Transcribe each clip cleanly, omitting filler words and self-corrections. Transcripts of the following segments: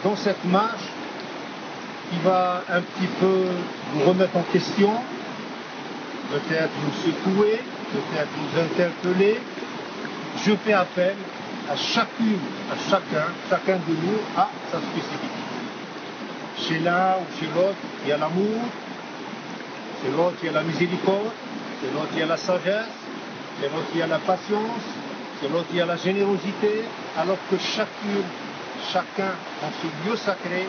dans cette marche qui va un petit peu nous remettre en question, peut-être nous secouer, peut-être nous interpeller. Je fais appel à chacun de nous à sa spécificité. Chez l'un ou chez l'autre, il y a l'amour, chez l'autre, il y a la miséricorde, chez l'autre, il y a la sagesse, chez l'autre, il y a la patience, chez l'autre, il y a la générosité, alors que chacun, en ce lieu sacré,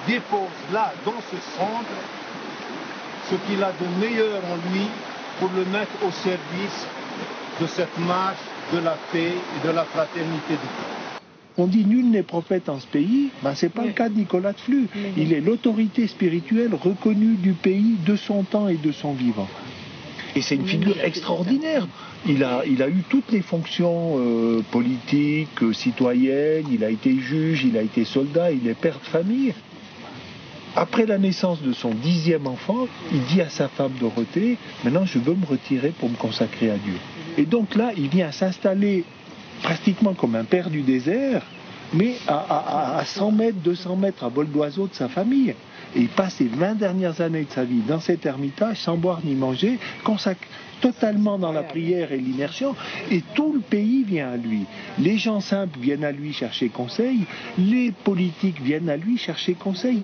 dépose là, dans ce centre, ce qu'il a de meilleur en lui pour le mettre au service de cette marche de la paix et de la fraternité du peuple. On dit nul n'est prophète en ce pays, ben, c'est pas le cas de Nicolas de Flux. Il est l'autorité spirituelle reconnue du pays, de son temps et de son vivant. Et c'est une figure extraordinaire. Il a eu toutes les fonctions politiques, citoyennes, il a été juge, il a été soldat, il est père de famille. Après la naissance de son 10e enfant, il dit à sa femme Dorothée, maintenant je veux me retirer pour me consacrer à Dieu. Et donc là, il vient s'installer pratiquement comme un père du désert, mais à 100 mètres, 200 mètres à vol d'oiseau de sa famille. Et il passe les 20 dernières années de sa vie dans cet ermitage, sans boire ni manger, consacré totalement dans la prière et l'immersion, et tout le pays vient à lui. Les gens simples viennent à lui chercher conseil, les politiques viennent à lui chercher conseil.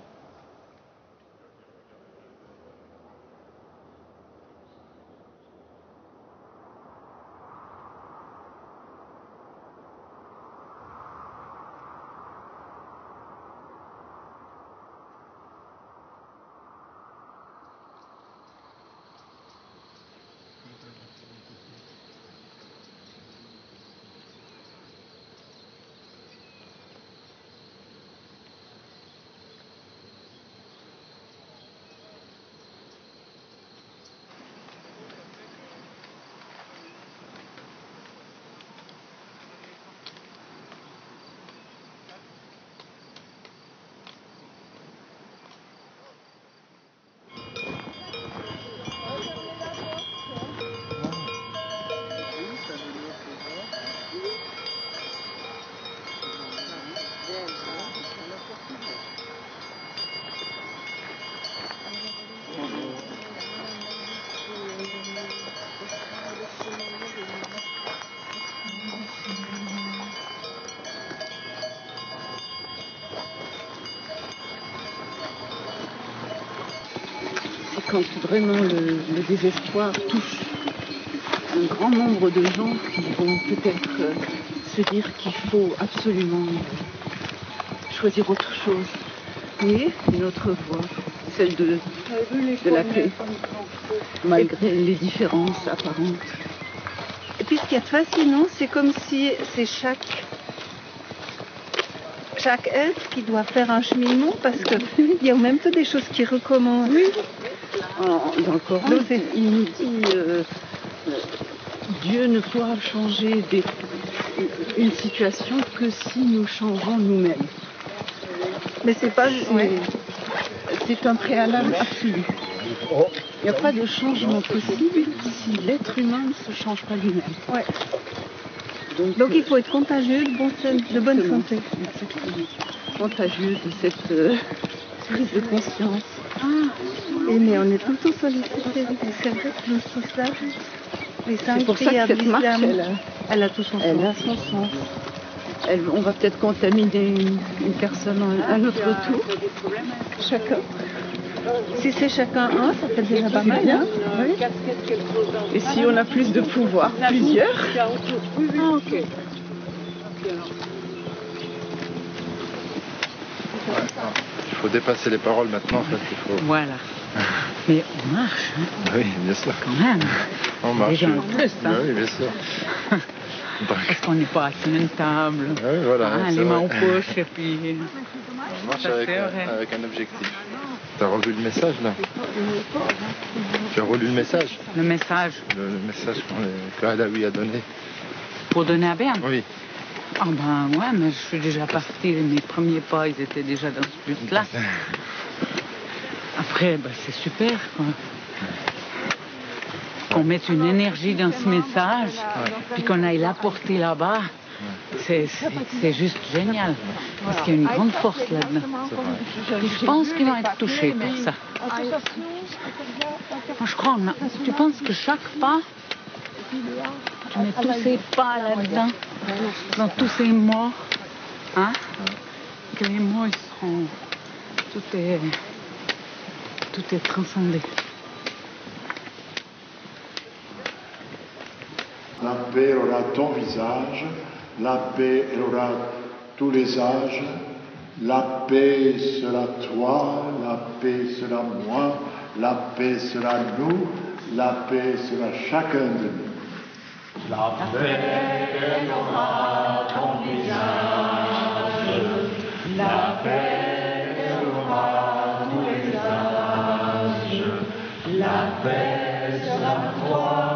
Quand vraiment le désespoir touche un grand nombre de gens qui vont peut-être se dire qu'il faut absolument choisir autre chose. Mais une autre voie, celle de la paix, malgré les différences apparentes. Et puis ce qui est fascinant, c'est comme si c'est chaque être qui doit faire un cheminement, parce qu'il y a même des choses qui recommencent. Oui. Dans le Coran, il nous dit Dieu ne pourra changer une situation que si nous changeons nous-mêmes. Mais c'est pas c'est un préalable absolu. Il n'y a pas de changement possible si l'être humain ne se change pas lui-même. Ouais. Donc il faut être contagieux de bonne santé. Exactement. Contagieux de cette prise de conscience. Mais on est tout le temps sollicité. C'est vrai que le soufflage, les cinq c'est pour ça que cette marche, elle a tout son sens. Elle a son sens. On va peut-être contaminer une personne à notre tour. Chacun. Si c'est chacun un, ça fait déjà pas mal. Hein? Oui. Et si on a plus de pouvoir, plusieurs. Ok. Il faut dépasser les paroles maintenant, en fait. Voilà. Mais on marche, hein. Oui, bien sûr. Quand même. On marche. Déjà en plus, hein. Oui, bien sûr. Parce qu'on n'est pas assis à une table, oui, voilà, les mains aux poches, et puis... On marche avec un objectif. Tu as revu le message, là? Tu as relu le message? Le message? Le message que Adawi a donné. Pour donner à Berne? Oui. Ah ben ouais, mais je suis déjà partie, mes premiers pas, ils étaient déjà dans ce but-là. Après, c'est super, quoi. Qu'on mette une énergie dans ce message, puis qu'on aille l'apporter là-bas, c'est juste génial, parce qu'il y a une grande force là-dedans. Je pense qu'ils vont être touchés par ça. Moi, je crois, tu penses que chaque pas, tu mets tous ces pas là-dedans, dans tous ces mots, hein, que les mots, ils seront... Tout est transcendé. La paix aura ton visage, la paix elle aura tous les âges, la paix sera toi, la paix sera moi, la paix sera nous, la paix sera chacun de nous. La paix elle aura ton visage, la paix elle aura tous les âges, la paix sera toi.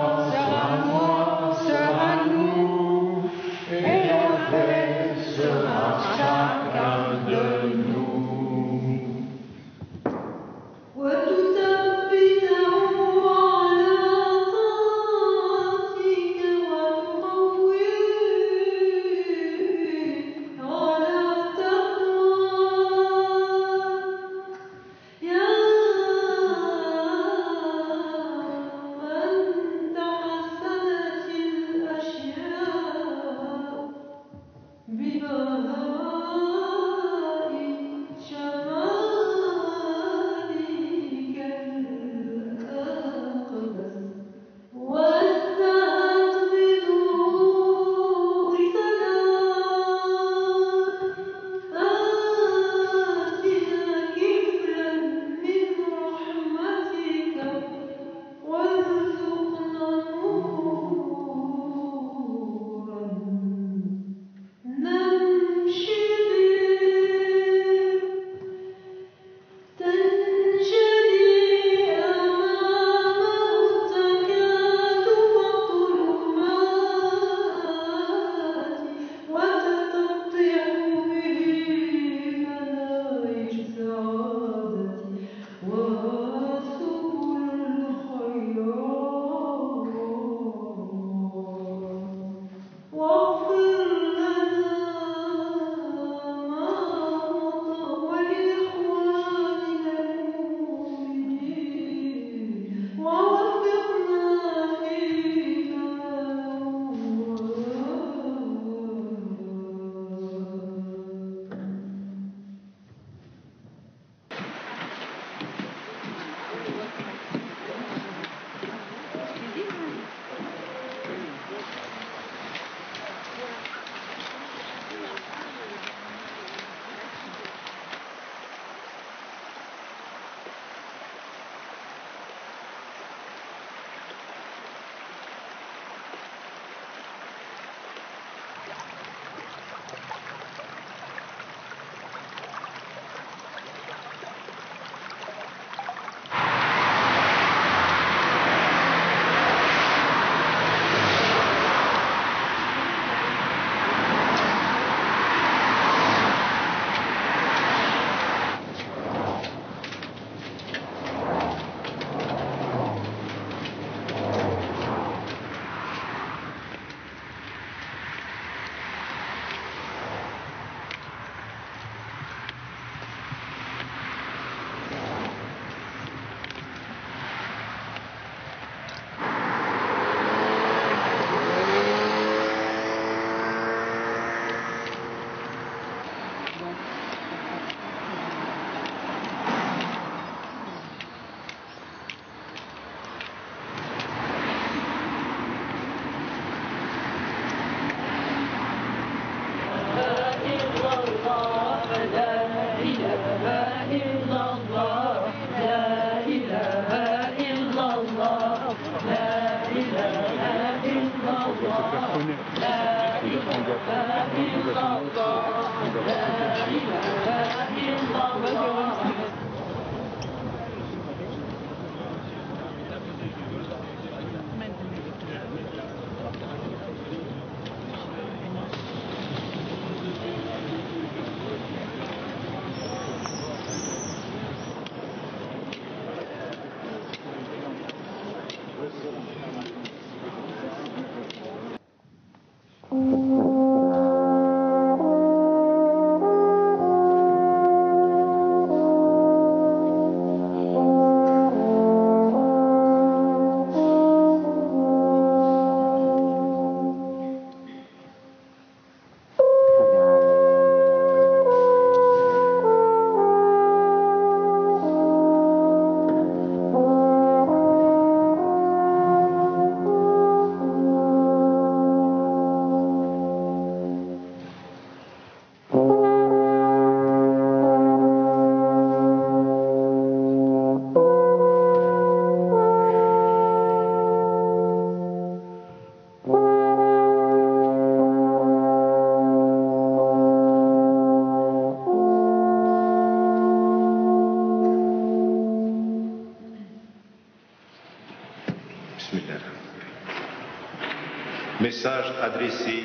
Message adressé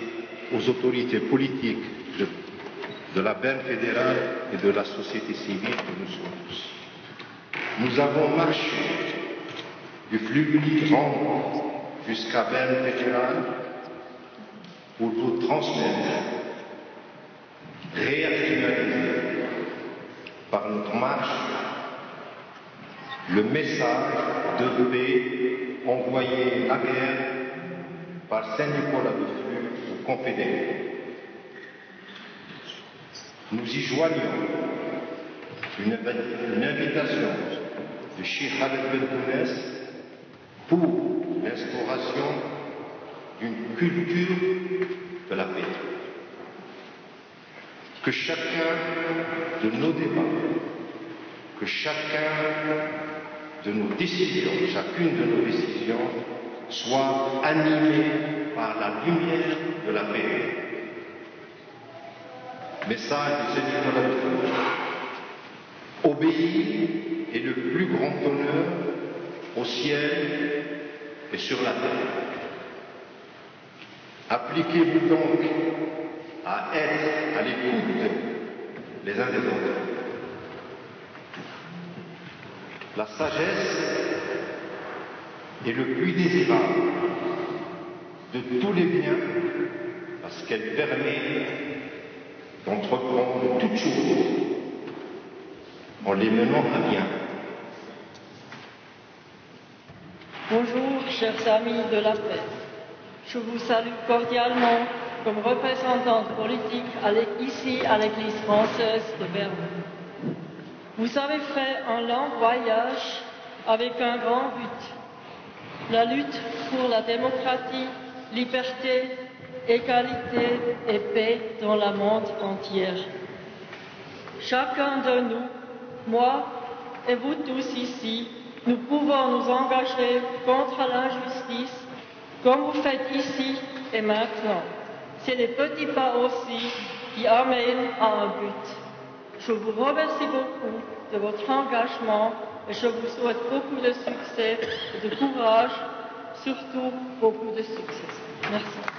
aux autorités politiques de la Berne fédérale et de la société civile que nous sommes tous. Nous avons marché du flux grand jusqu'à Berne fédérale pour vous transmettre, réactualiser par notre marche le message de paix envoyé à guerre par Saint-Nicolas de Flux aux confédérés. Nous y joignons une invitation de Cheikh Khaled Ben pour l'instauration d'une culture de la paix. Que chacun de nos débats, que chacun de nos décisions, chacune de nos décisions, soit animé par la lumière de la paix. Message du Saint-Nicolas de Flux. Obéir est le plus grand honneur au ciel et sur la terre. Appliquez-vous donc à être à l'écoute les uns des autres. La sagesse est le plus désirable de tous les biens parce qu'elle permet d'entreprendre toutes choses en les menant à bien. Bonjour, chers amis de la paix. Je vous salue cordialement comme représentante politique ici à l'Église française de Berne. Vous avez fait un long voyage avec un grand but, la lutte pour la démocratie, liberté, égalité et paix dans le monde entier. Chacun de nous, moi et vous tous ici, nous pouvons nous engager contre l'injustice comme vous faites ici et maintenant. C'est les petits pas aussi qui amènent à un but. Je vous remercie beaucoup de votre engagement et je vous souhaite beaucoup de succès et de courage, surtout beaucoup de succès. Merci.